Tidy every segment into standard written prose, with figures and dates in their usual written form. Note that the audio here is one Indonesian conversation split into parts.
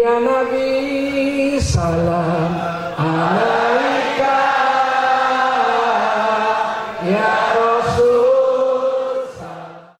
Ya Nabi salam alaika ya Rasul salam.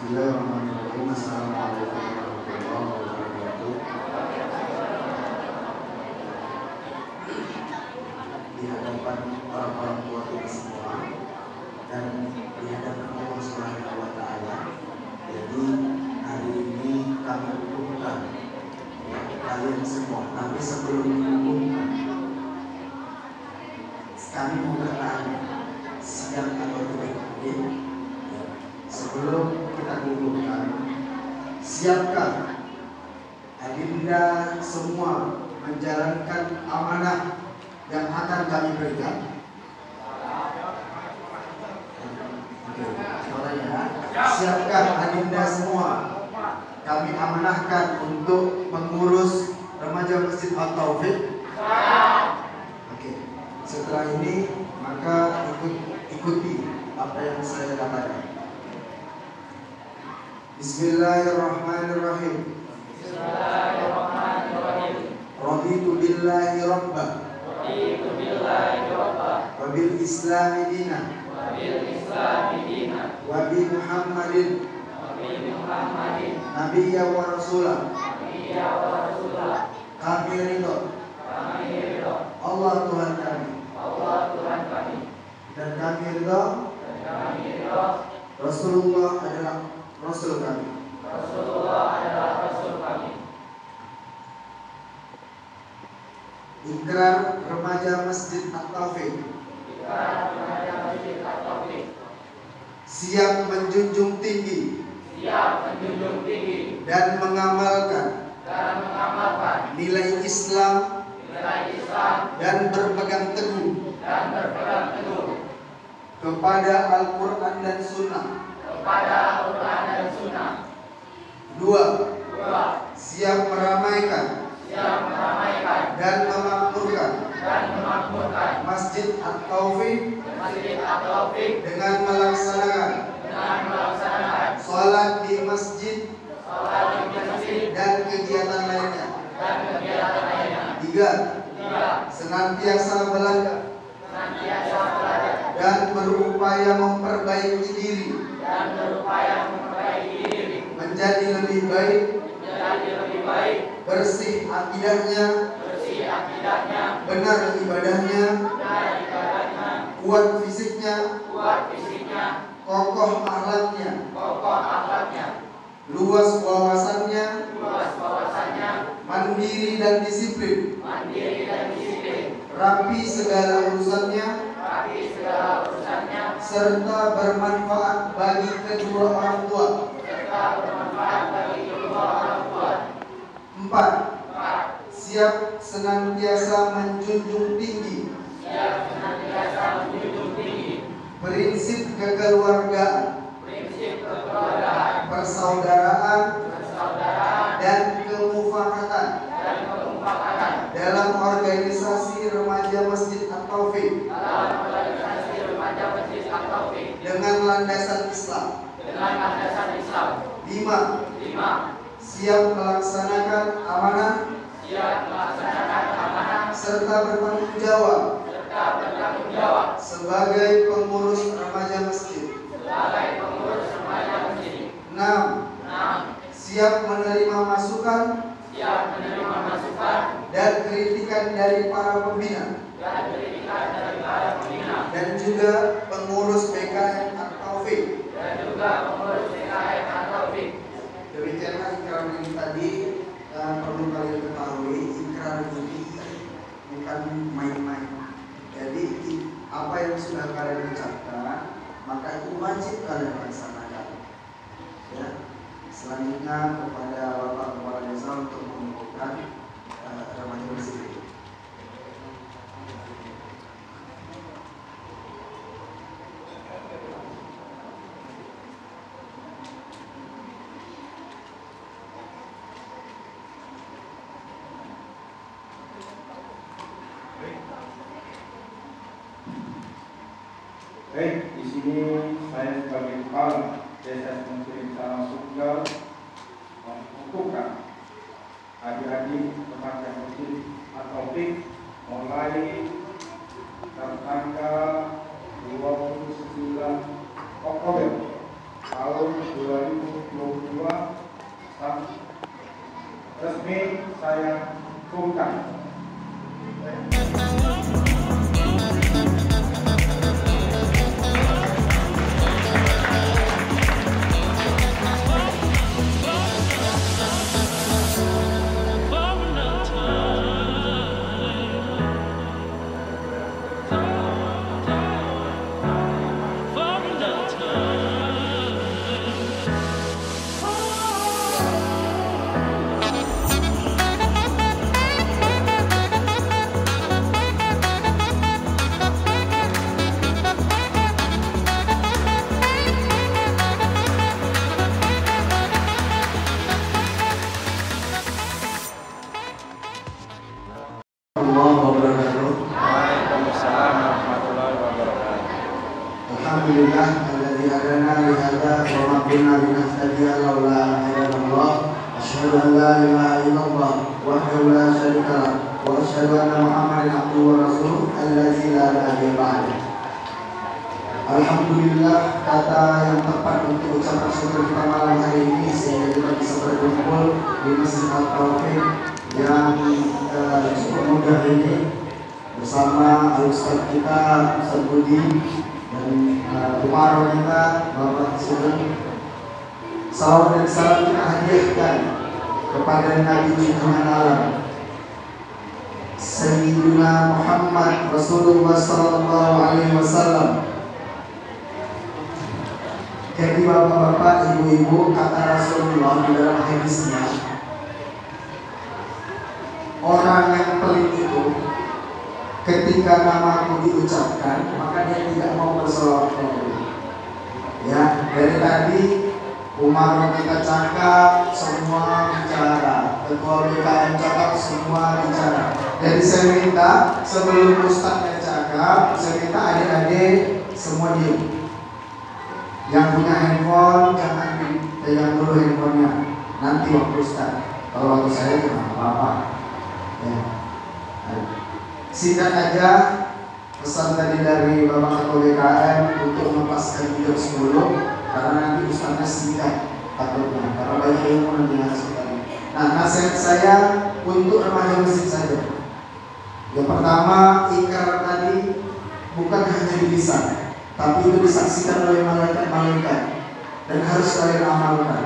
Bismillahirrahmanirrahim. Assalamualaikum warahmatullahi wabarakatuh. Di hadapan para orang tua kita semua dan di hadapan Allah Subhanahu wa Ta'ala. Jadi hari ini kami umumkan kalian semua. Tapi sebelum diumumkan, kami mau bertanya siap atau tidak? Sebelum kita umumkan, siapkah adinda semua menjalankan amanah yang akan kami berikan? Siapkah adinda semua? Kami amanahkan untuk mengurus remaja Masjid At-Taufik. Oke. Setelah ini maka ikuti apa yang saya katakan. Bismillahirrahmanirrahim. Raditu billahi rabba wa bil islami dina wa bi Muhammadin nabiyya wa rasulah. Kami ridho Allah Tuhan kami dan kami ridho Rasulullah adalah Rasul kami. Ikrar remaja Masjid At-Taufik. Siap menjunjung tinggi dan mengamalkan nilai Islam dan berpegang teguh kepada Al-Quran dan Sunnah. Dua, siap meramaikan dan memakmurkan Masjid At-Taufik dengan melaksanakan sholat di masjid dan kegiatan lainnya. Tiga, senantiasa belajar dan berupaya memperbaiki diri menjadi lebih baik, bersih akidahnya, benar ibadahnya, kuat fisiknya, kokoh akhlaknya, luas wawasannya, mandiri dan disiplin, rapi segala urusannya, serta bermanfaat bagi kedua orang tua. Empat, siap senantiasa menjunjung tinggi prinsip kekeluargaan, persaudaraan, dan kemufakatan dalam organisasi remaja Masjid At-Taufik dengan landasan Islam. Lima, siap melaksanakan amanah serta bertanggung jawab sebagai pengurus remaja masjid. 6, siap menerima masukan dan kritikan dari para pembina dan juga pengurus BKM At-Taufik. Demikianlah ikrar ini tadi. Perlu kalian ketahui, ikrar ini bukan main-main. Jadi apa yang sudah kalian ucapkan maka itu wajib kalian laksanakan. Ya. Selanjutnya kepada Bapak Kepala Desa untuk mengumumkan remaja masjid. Baik, di sini saya sebagai kepala Desa Muslim Tanah Sunggal mengukuhkan adik-adik tetangga masjid At-Taufik mulai tanggal 29 Oktober tahun 2022 resmi saya umumkan. Alhamdulillah alladzi hadana li hadza wa ma kunna linahtadiya laula an hadana Allah. Asyhadu an la ilaha illallah wahdahu la syarika lah wa asyhadu anna Muhammadan abduhu wa rasuluh alladzi la nabiyya ba'da. Alhamdulillah, kata yang tepat untuk ucapan syukur kita malam hari ini sehingga kita bisa berkumpul di Masjid At-Taufik yang cukup mudah ini bersama Ustaz kita Ustaz Budi dan Umar kita Bapak Sugeng. Salawat dan salam kita hadiahkan kepada Nabi Junjungan Alam Sayyidina Muhammad Rasulullah Sallallahu Alaihi Wasallam. Jadi bapak-bapak, ibu-ibu, kata Rasulullah di dalam hadisnya, orang yang pelit itu ketika namaku diucapkan maka dia tidak mau bersolawat dulu. Ya, dari tadi Umar kita cakap semua bicara, ketua BKM cakap semua bicara. Jadi saya minta sebelum Ustaz cakap, saya minta adik-adik semua diam. Yang punya handphone jangan dipegang dulu handphonenya. Nanti waktu Ustaz. Kalau waktu saya jangan apa-apa. Ya. Singkat aja pesan tadi dari Bapak Ketua BKM untuk melepaskan jam 10 karena nanti Ustaznya singkat takutnya karena banyak ilmu nanti harus kita. Nah, nasihat saya untuk remaja masjid saja. Yang pertama, ikrar tadi bukan hanya di lisan, tapi itu disaksikan oleh malaikat-malaikat dan harus kalian amalkan.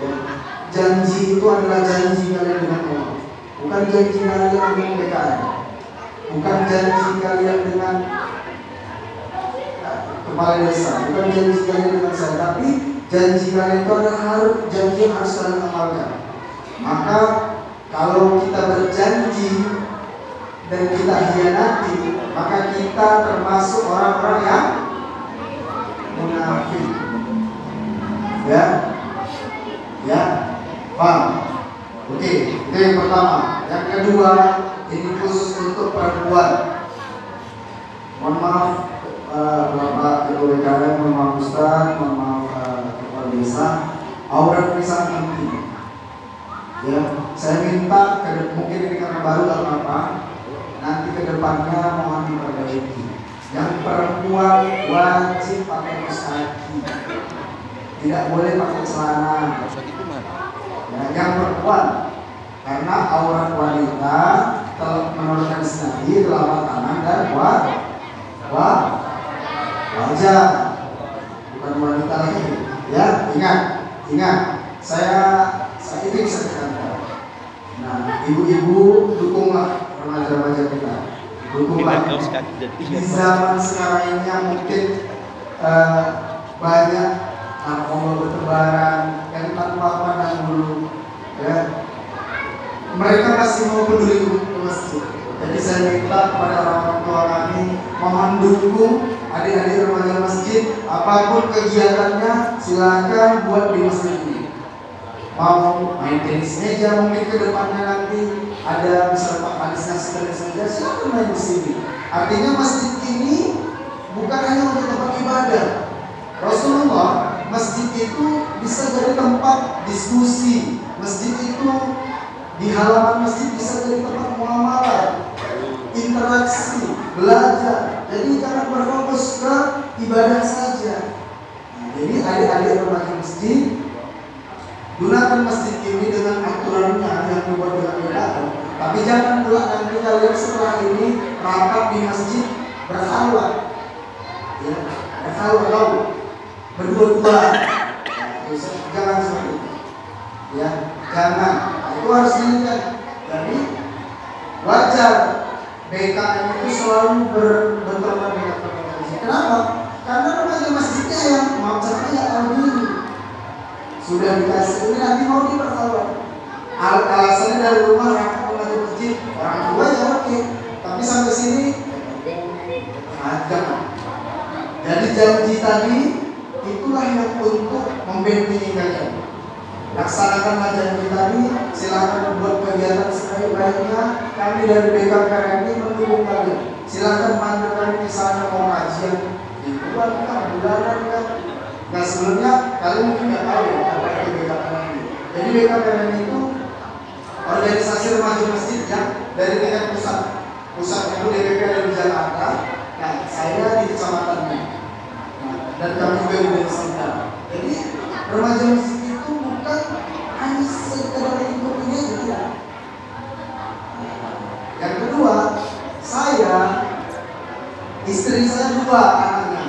Ya. Janji itu adalah janji kalian dengan Allah, bukan janji kalian dengan BKM, bukan janji kalian dengan kepala desa, bukan janji kalian dengan saya, tapi janji kalian itu adalah janji yang harus kalian amalkan. Maka kalau kita berjanji dan kita hianati, maka kita termasuk orang-orang yang munafik. Ya, paham? Oke, itu yang pertama. Yang kedua, ini khusus untuk perempuan. Mohon maaf, Bapak Ketua BKM, mohon maaf Ustaz, mohon maaf Kepala Desa. Aurat ini sangat penting. Ya, saya minta mungkin ini karena baru atau apa. Nanti ke depannya mohon diperbaiki. Yang perempuan wajib pakai kaos kaki, tidak boleh pakai celana. Ya, yang perempuan, karena aurat wanita menurut hadis Nabi telapak tangan dan wajah, bukan wanita lagi. Ya, ingat. Saya ini bisa dikatakan. Nah, ibu-ibu dukunglah remaja-remaja kita, dukunglah. Di zaman sekarang ini mungkin banyak narkoba bertebaran yang tanpa pandang bulu, ya. Mereka masih mau peduli ke masjid. Jadi saya minta kepada orang tua kami mohon dukung adik-adik remaja masjid, apapun kegiatannya silakan buat di masjid ini. Mau main tenis meja mungkin ke depannya nanti ada misalnya Pak Anies ngasih tenis meja, silakan main di sini. Artinya masjid ini bukan hanya untuk belajar. Rasulullah, masjid itu bisa jadi tempat diskusi. Masjid itu, di halaman masjid bisa jadi tempat muamalah, interaksi, belajar. Jadi jangan berfokus ke ibadah saja. Jadi adik-adik remaja masjid, gunakan masjid ini dengan aturannya yang dibuat dengan beda. Tapi jangan pula nanti kalian setelah ini rapat di masjid berhalwat, ya, berhalwat berdua-dua. Jangan seperti itu, ya, jangan. Itu harus dilihat. Jadi wajar BKM itu selalu berbentrokan dengan remaja masjid. Kenapa? Karena remaja masjidnya yang mau caranya aldiri sudah dikasih ini nanti mau dipertaruhan. Alasannya dari rumah rakyat remaja masjid, orang tua ya oke, tapi sampai sini jangan. Jadi janji tadi itulah yang untuk membentengi kalian. Laksanakanlah janji tadi. Silakan buat kegiatan sebaik-baiknya. Kami dari BKPRMI mendukung kalian. Silakan bantu kami misalnya mau kajian ribuan kan, bulanan kan. Nah sebelumnya kalian mungkin nggak tahu ya apa itu BKPRMI. Jadi BKPRMI itu organisasi remaja masjid yang dari tingkat pusat. Pusatnya itu DPP ada di Jakarta. Nah saya di kecamatannya. Dan kami juga di Desa. Jadi remaja masjid itu bukan hanya sekedar ikut ini aja, tidak. Yang kedua, istri saya dua anaknya.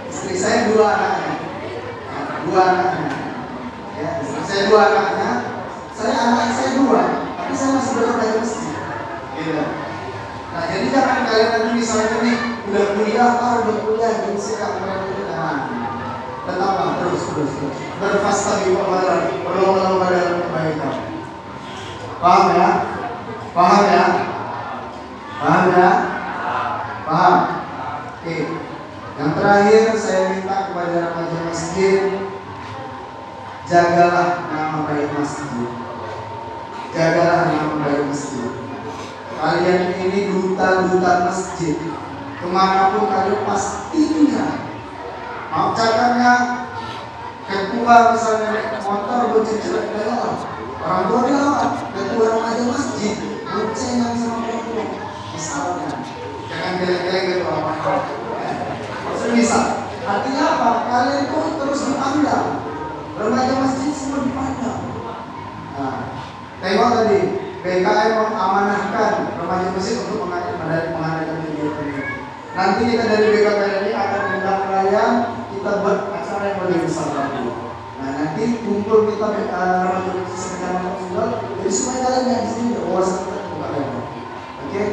Istri saya dua anaknya. Ya, istri saya dua anaknya. Anak saya dua, tapi saya masih berada di masjid. Gitu. Nah, jadi jangan kalian nanti misalnya nih udah kuliah, jadi saya tetaplah terus berfasta di pemahaman, berlomba-lomba dalam kebaikan. Paham ya? Paham? Oke. Yang terakhir saya minta kepada remaja masjid, jagalah nama baik masjid. Kalian ini duta masjid. Kemanapun kalian pasti tinggal. Maaf cakapnya, ketua misalnya naik motor bercecer dalam, orang tua bilang ketua remaja masjid boncengan sama perempuan, misalnya. Jangan geleng-geleng gitu apa-apa. Semisal, artinya apa? Kalian itu terus dipandang. Remaja masjid semua dipandang. Nah, tengok tadi BKM mengamanahkan remaja masjid untuk mengadakan kegiatan ini. Nanti kita dari BKM ini akan mengundang kalian, kita buat acara yang lebih besar lagi. Nah nanti kumpul kita remaja masjid sekecamatan Sundal, jadi supaya kalian yang di sini wawasan kita terbuka lagi. Oke,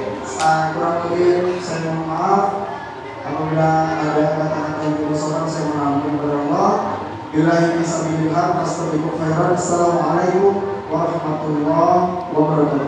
kurang lebih saya mohon maaf. Apabila ada kata-kata yang bersopan, saya mohon ampun kepada Allah. Billahi fisabilillah, astagfirullah. Assalamualaikum warahmatullahi wabarakatuh.